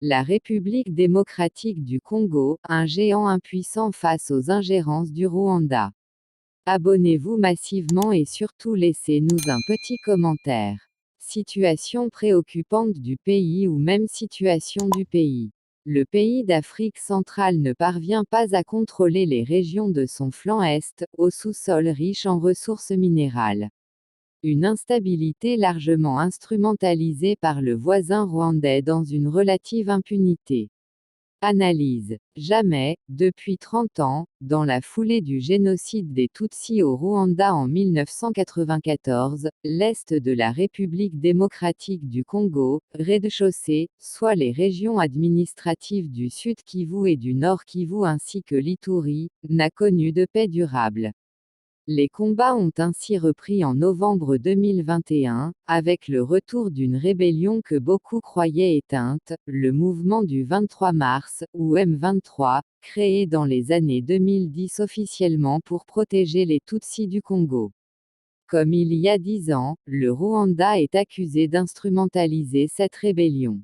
La République démocratique du Congo, un géant impuissant face aux ingérences du Rwanda. Abonnez-vous massivement et surtout laissez-nous un petit commentaire. Situation préoccupante du pays ou même situation du pays. Le pays d'Afrique centrale ne parvient pas à contrôler les régions de son flanc est, au sous-sol riche en ressources minérales. Une instabilité largement instrumentalisée par le voisin rwandais dans une relative impunité. Analyse. Jamais, depuis 30 ans, dans la foulée du génocide des Tutsis au Rwanda en 1994, l'Est de la République démocratique du Congo, rez-de-chaussée, soit les régions administratives du Sud Kivu et du Nord Kivu ainsi que l'Ituri, n'a connu de paix durable. Les combats ont ainsi repris en novembre 2021, avec le retour d'une rébellion que beaucoup croyaient éteinte, le mouvement du 23 mars, ou M23, créé dans les années 2010 officiellement pour protéger les Tutsis du Congo. Comme il y a 10 ans, le Rwanda est accusé d'instrumentaliser cette rébellion.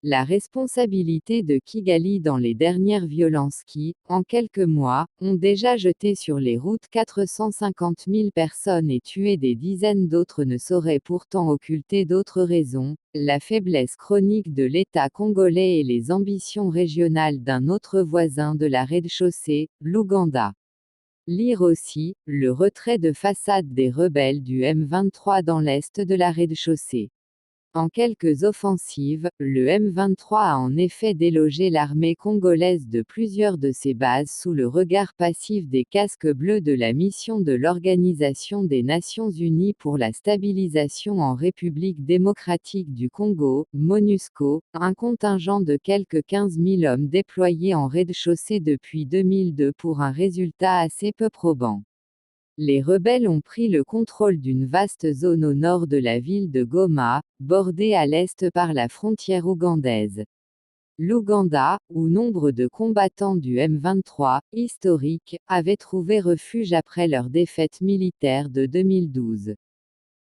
La responsabilité de Kigali dans les dernières violences qui, en quelques mois, ont déjà jeté sur les routes 450 000 personnes et tué des dizaines d'autres ne saurait pourtant occulter d'autres raisons, la faiblesse chronique de l'État congolais et les ambitions régionales d'un autre voisin de la rez-de-chaussée, l'Ouganda. Lire aussi, le retrait de façade des rebelles du M23 dans l'est de la rez-de-chaussée. En quelques offensives, le M23 a en effet délogé l'armée congolaise de plusieurs de ses bases sous le regard passif des casques bleus de la mission de l'Organisation des Nations Unies pour la stabilisation en République démocratique du Congo, MONUSCO, un contingent de quelques 15 000 hommes déployés en rez-de-chaussée depuis 2002 pour un résultat assez peu probant. Les rebelles ont pris le contrôle d'une vaste zone au nord de la ville de Goma, bordée à l'est par la frontière ougandaise. L'Ouganda, où nombre de combattants du M23, historique, avaient trouvé refuge après leur défaite militaire de 2012.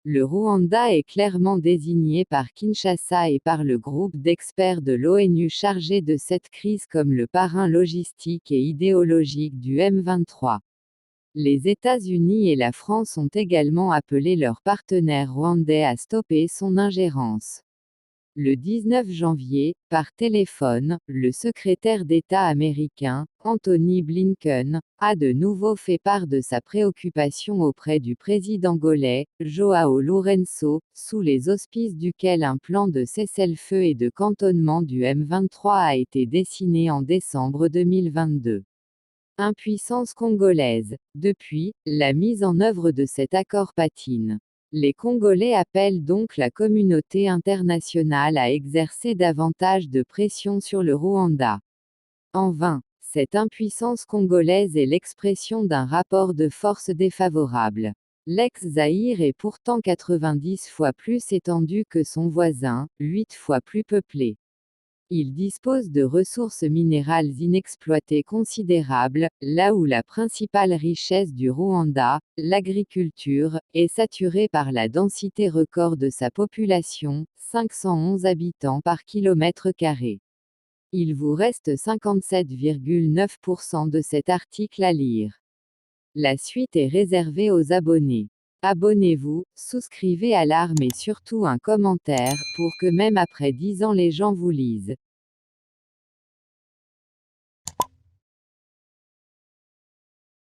Le Rwanda est clairement désigné par Kinshasa et par le groupe d'experts de l'ONU chargé de cette crise comme le parrain logistique et idéologique du M23. Les États-Unis et la France ont également appelé leurs partenaires rwandais à stopper son ingérence. Le 19 janvier, par téléphone, le secrétaire d'État américain, Anthony Blinken, a de nouveau fait part de sa préoccupation auprès du président angolais, João Lourenço, sous les auspices duquel un plan de cessez-le-feu et de cantonnement du M23 a été dessiné en décembre 2022. Impuissance congolaise. Depuis, la mise en œuvre de cet accord patine. Les Congolais appellent donc la communauté internationale à exercer davantage de pression sur le Rwanda. En vain, cette impuissance congolaise est l'expression d'un rapport de force défavorable. L'ex-Zaïre est pourtant 90 fois plus étendu que son voisin, 8 fois plus peuplé. Il dispose de ressources minérales inexploitées considérables, là où la principale richesse du Rwanda, l'agriculture, est saturée par la densité record de sa population, 511 habitants par kilomètre carré. Il vous reste 57,9% de cet article à lire. La suite est réservée aux abonnés. Abonnez-vous, souscrivez à l'arme et surtout un commentaire, pour que même après 10 ans les gens vous lisent.